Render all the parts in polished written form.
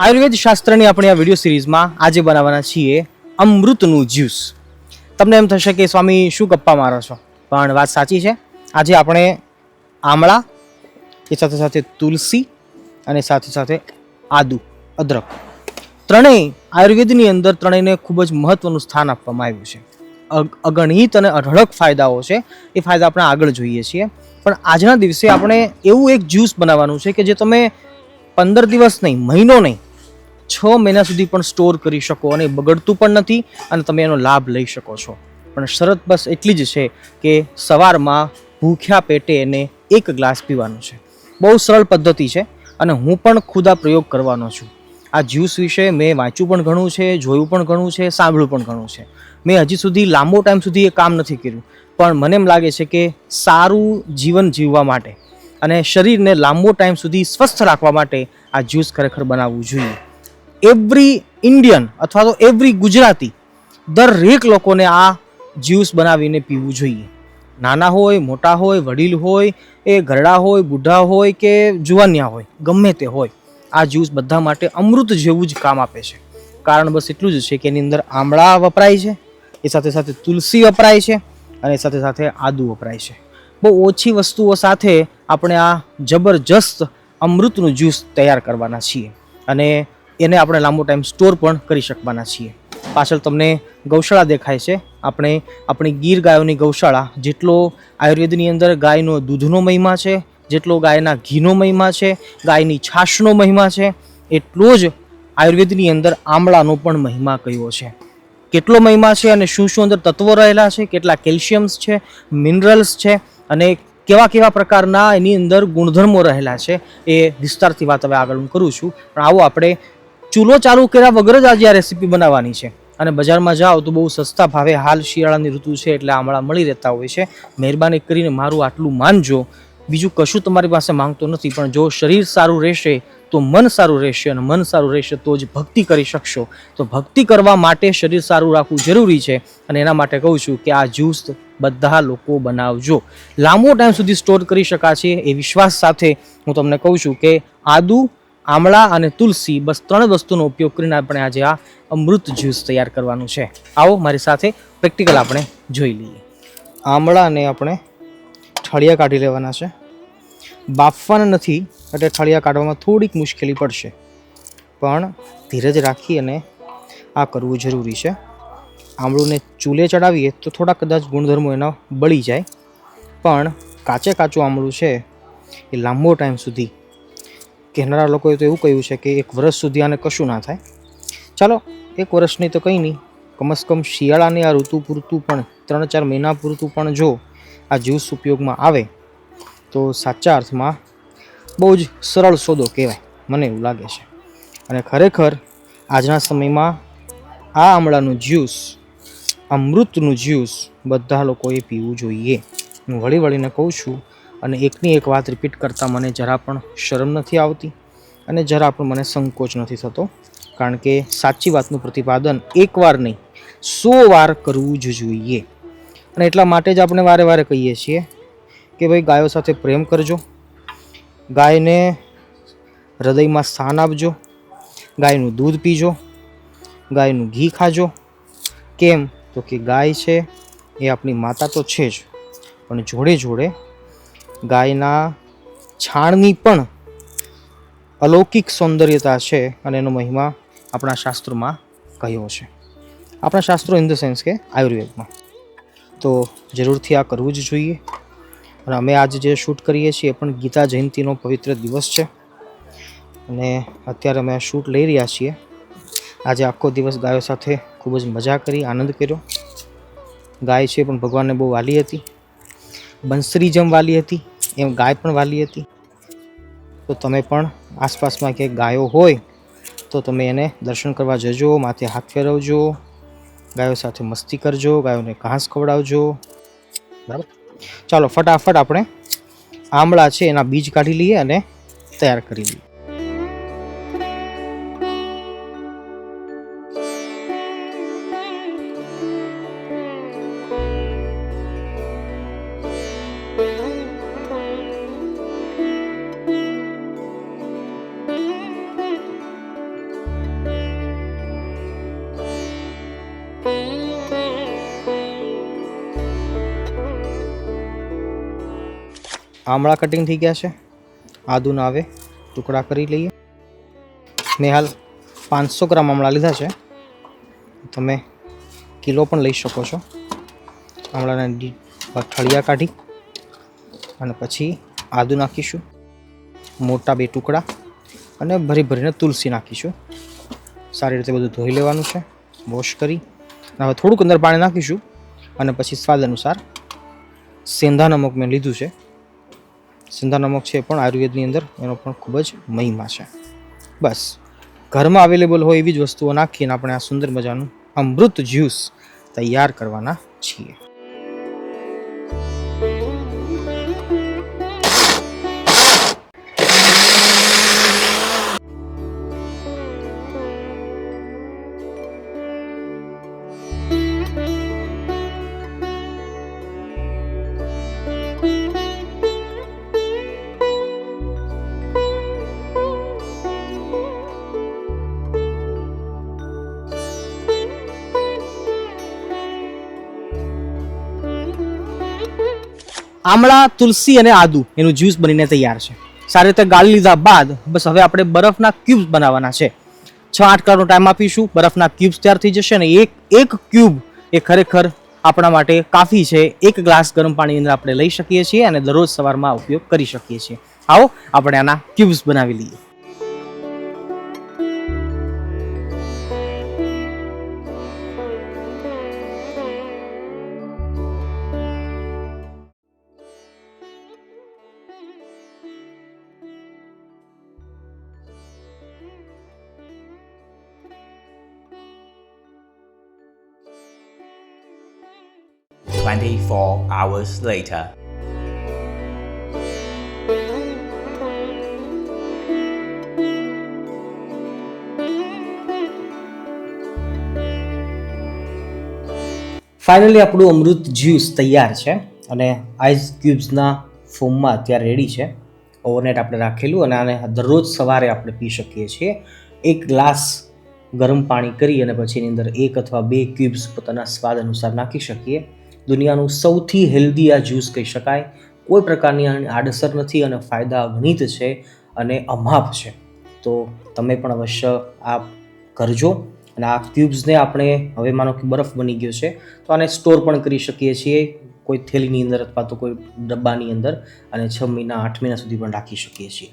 આયુર્વેદ શાસ્ત્રની આપણી આ વિડીયો સિરીઝમાં આજે બનાવવાના છીએ અમૃતનું જ્યુસ. તમને એમ થશે કે સ્વામી શું ગપ્પા મારો છો, પણ વાત સાચી છે. આજે આપણે આમળા, એ સાથે સાથે તુલસી અને સાથે સાથે આદુ, અદરક, ત્રણેય આયુર્વેદની અંદર ત્રણેયને ખૂબ જ મહત્વનું સ્થાન આપવામાં આવ્યું છે. અગણિત અને અઢળક ફાયદાઓ છે. એ ફાયદા આપણે આગળ જોઈએ છીએ, પણ આજના દિવસે આપણે એવું એક જ્યુસ બનાવવાનું છે કે જે તમે 15 દિવસ નહીં, મહિનો નહીં, 6 મહિના સુધી પણ સ્ટોર કરી શકો અને બગડતું પણ નથી અને તમે એનો લાભ લઈ શકો છો. પણ શરત બસ એટલી જ છે કે સવારમાં ભૂખ્યા પેટે એને 1 ગ્લાસ પીવાનું છે. બહુ સરળ પદ્ધતિ છે અને હું પણ ખુદ આ પ્રયોગ કરવાનો છું. આ જ્યુસ વિશે મેં વાંચ્યું પણ ઘણું છે, જોયું પણ ઘણું છે, સાંભળ્યું પણ ઘણું છે. મેં હજી સુધી લાંબો ટાઈમ સુધી એ કામ નથી કર્યું, પણ મને એમ લાગે છે કે સારું જીવન જીવવા માટે અને શરીરને લાંબો ટાઈમ સુધી સ્વસ્થ રાખવા માટે આ જ્યુસ ખરેખર બનાવવું જોઈએ. એવરી ઇન્ડિયન અથવા તો એવરી ગુજરાતી, દરેક લોકોને આ જ્યુસ બનાવીને પીવું જોઈએ. નાના હોય, મોટા હોય, વડીલ હોય, એ ઘરડા હોય, બુઢા હોય કે જુવાનિયા હોય, ગમે તે હોય, આ જ્યુસ બધા માટે અમૃત જેવું જ કામ આપે છે. કારણ બસ એટલું જ છે કે એની અંદર આમળા વપરાય છે, એ સાથે સાથે તુલસી વપરાય છે અને સાથે સાથે આદુ વપરાય છે. બહુ ઓછી વસ્તુઓ સાથે આપણે આ જબરજસ્ત અમૃતનું જ્યુસ તૈયાર કરવાના છીએ અને એને આપણે લાંબો ટાઈમ સ્ટોર પણ કરી શકવાના છીએ. પાછળ તમને ગૌશાળા દેખાય છે. આપણે આપણી ગીર ગાયોની ગૌશાળા, જેટલો આયુર્વેદની અંદર ગાયનો દૂધનો મહિમા છે, જેટલો ગાયના ઘીનો મહિમા છે, ગાયની છાશનો મહિમા છે, એટલો જ આયુર્વેદની અંદર આમળાનો પણ મહિમા કયો છે. કેટલો મહિમા છે અને શું શું અંદર તત્વો રહેલા છે, કેટલા કેલ્શિયમ્સ છે, મિનરલ્સ છે અને કેવા કેવા પ્રકારના એની અંદર ગુણધર્મો રહેલા છે, એ વિસ્તારથી વાત હવે આગળ હું કરું છું. પણ આવો આપણે ચૂલો ચાલુ કર્યા વગર જ આજે આ રેસીપી બનાવવાની છે અને બજારમાં જાઓ તો બહુ સસ્તા ભાવે, હાલ શિયાળાની ઋતુ છે એટલે આમળા મળી રહેતા હોય છે. મહેરબાની કરીને મારું આટલું માનજો, બીજું કશું તમારી પાસે માંગતો નથી, પણ જો શરીર સારું રહેશે તો મન સારું રહેશે અને મન સારું રહેશે તો જ ભક્તિ કરી શકશો. તો ભક્તિ કરવા માટે શરીર સારું રાખવું જરૂરી છે અને એના માટે કહું છું કે આ જ્યુસ બધા લોકો બનાવજો. લાંબો ટાઈમ સુધી સ્ટોર કરી શકાશે એ વિશ્વાસ સાથે હું તમને કહું છું કે આદુ, આમળા અને તુલસી, બસ 3 વસ્તુનો ઉપયોગ કરીને આપણે આજે આ અમૃત જ્યુસ તૈયાર કરવાનું છે. આવો મારી સાથે પ્રેક્ટિકલ આપણે જોઈ લઈએ. આમળાને આપણે ઠળિયા કાઢી લેવાના છે. બાફવાના નથી એટલે ઠળિયા કાઢવામાં થોડીક મુશ્કેલી પડશે, પણ ધીરજ રાખી અને આ કરવું જરૂરી છે. આમળુંને ચૂલે ચડાવીએ તો થોડા કદાચ ગુણધર્મો એના બળી જાય, પણ કાચે કાચું આમળું છે એ લાંબો ટાઈમ સુધી, કહેનારા લોકોએ તો એવું કહ્યું છે કે 1 વર્ષ સુધી આને કશું ના થાય. ચાલો 1 વર્ષ નહીં તો કંઈ નહીં, કમસે કમ શિયાળાની આ ઋતુ પૂરતું પણ 3-4 મહિના પૂરતું પણ જો આ જ્યુસ ઉપયોગમાં આવે તો સાચા અર્થમાં બહુ જ સરળ સોદો કહેવાય, મને એવું લાગે છે. અને ખરેખર આજના સમયમાં આ આમળાનું જ્યુસ, અમૃતનું જ્યુસ બધા લોકોએ પીવું જોઈએ. હું વળી વળીને કહું છું અને એકની એક વાત રિપીટ કરતાં મને જરા પણ શરમ નથી આવતી અને જરા પણ મને સંકોચ નથી થતો, કારણ કે સાચી વાતનું પ્રતિપાદન 1 વાર નહીં 100 વાર કરવું જ જોઈએ. અને એટલા માટે જ આપણે વારે વારે કહીએ છીએ કે ભાઈ ગાયો સાથે પ્રેમ કરજો, ગાયને હૃદયમાં સ્થાન આપજો, ગાયનું દૂધ પીજો, ગાયનું ઘી ખાજો. કેમ તો કે ગાય છે એ આપણી માતા તો છે જ, પણ જોડે જોડે ગાયના છાણની પણ અલૌકિક સૌંદર્યતા છે અને એનો મહિમા આપણા શાસ્ત્રોમાં કહ્યો છે. આપણા શાસ્ત્રો ઇન ધ સેન્સ કે આયુર્વેદમાં. તો જરૂરથી આ કરવું જ જોઈએ. અને અમે આજે જે શૂટ કરીએ છીએ એ પણ ગીતા જયંતિનો પવિત્ર દિવસ છે અને અત્યારે અમે આ શૂટ લઈ રહ્યા છીએ. આજે આખો દિવસ ગાયો સાથે ખૂબ જ મજા કરી, આનંદ કર્યો. ગાય છે પણ ભગવાનને બહુ વાલી હતી, બંસરી જેમ વાલી હતી એમ ગાય પણ વાલી હતી. તો તમે પણ આસપાસમાં ક્યાંક ગાયો હોય તો તમે એને દર્શન કરવા જજો, માથે હાથ ફેરવજો, ગાયો સાથે મસ્તી કરજો, ગાયોને ઘાસ ખવડાવજો. બરાબર? ચાલો ફટાફટ આપણે આમળા છે એના બીજ કાઢી લઈએ અને તૈયાર કરી લઈએ. આમળા કટિંગ થઈ ગયા છે. આદુના હવે ટુકડા કરી લઈએ. મેં હાલ 500 ગ્રામ આમળા લીધા છે. તમે કિલો પણ લઈ શકો છો. આમળાના ઠળિયા કાઢી અને પછી આદુ નાખીશું, મોટા 2 ટુકડા, અને ભરીને તુલસી નાખીશું. સારી રીતે બધું ધોઈ લેવાનું છે, વોશ કરી. હવે થોડુંક અંદર પાણી નાખીશું અને પછી સ્વાદ અનુસાર સેંધા નમક મેં લીધું છે. સેંધા નમક છે પણ આયુર્વેદની અંદર એનો પણ ખૂબ જ મહિમા છે. બસ ઘરમાં અવેલેબલ હોય એવી જ વસ્તુઓ નાખીને આપણે આ સુંદર મજાનું અમૃત જ્યુસ તૈયાર કરવાના છીએ. આમળા, તુલસી અને આદુ એનું જ્યુસ બનીને તૈયાર છે. સારી રીતે ગાળી લીધા બાદ બસ હવે આપણે બરફના ક્યુબ્સ બનાવવાના છે. 6-8 કલાકનો ટાઈમ આપીશું. બરફના ક્યુબ્સ તૈયાર થઈ જશે અને એક ક્યુબ એ ખરેખર આપણા માટે કાફી છે. 1 ગ્લાસ ગરમ પાણીની અંદર આપણે લઈ શકીએ છીએ અને દરરોજ સવારમાં ઉપયોગ કરી શકીએ છીએ. આવો આપણે આના ક્યુબ્સ બનાવી લઈએ. Hours later. ફાઇનલી આપણું અમૃત જ્યુસ તૈયાર છે અને આઈસ ક્યુબ્સના ફોર્મમાં અત્યારે રેડી છે. ઓવરનાઇટ આપણે રાખેલું અને આને દરરોજ સવારે આપણે પી શકીએ છીએ. 1 ગ્લાસ ગરમ પાણી કરી અને પછી એની અંદર 1 અથવા 2 ક્યુબ્સ પોતાના સ્વાદ અનુસાર નાખી શકીએ. દુનિયાનું સૌથી હેલ્ધી આ જ્યુસ કહી શકાય. કોઈ પ્રકારની આડઅસર નથી અને ફાયદા અગણિત છે અને અમાપ છે. તો તમે પણ અવશ્ય આ કરજો. અને આ ક્યુબ્સને આપણે હવે માનો કે બરફ બની ગયો છે તો આને સ્ટોર પણ કરી શકીએ છીએ કોઈ થેલીની અંદર અથવા તો કોઈ ડબ્બાની અંદર, અને 6 મહિના 8 મહિના સુધી પણ રાખી શકીએ છીએ.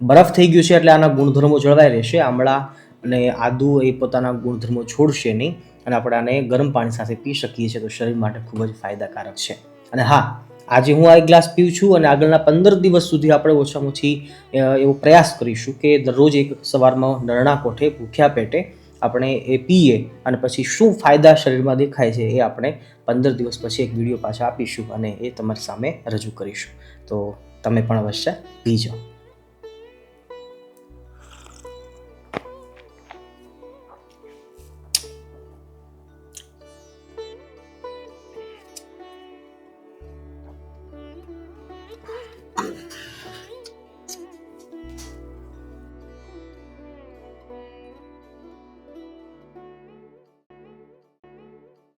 બરફ થઈ ગયું છે એટલે આના ગુણધર્મો જળવાઈ રહેશે. આમળા અને આદુ એ પોતાના ગુણધર્મો છોડશે નહીં અને આપણે આને ગરમ પાણી સાથે પી શકીએ છીએ. તો શરીર માટે ખૂબ જ ફાયદાકારક છે. અને હા, આજે હું આ 1 ગ્લાસ પીઉં છું અને આગળના 15 દિવસ સુધી આપણે ઓછામાં ઓછી એવો પ્રયાસ કરીશું કે દરરોજ એક સવારમાં નરણા કોઠે ભૂખ્યા પેટે આપણે એ પીએ અને પછી શું ફાયદા શરીરમાં દેખાય છે એ આપણે 15 દિવસ પછી એક વિડીયો પાછા આપીશું અને એ તમારી સામે રજૂ કરીશું. તો તમે પણ અવશ્ય પીજો.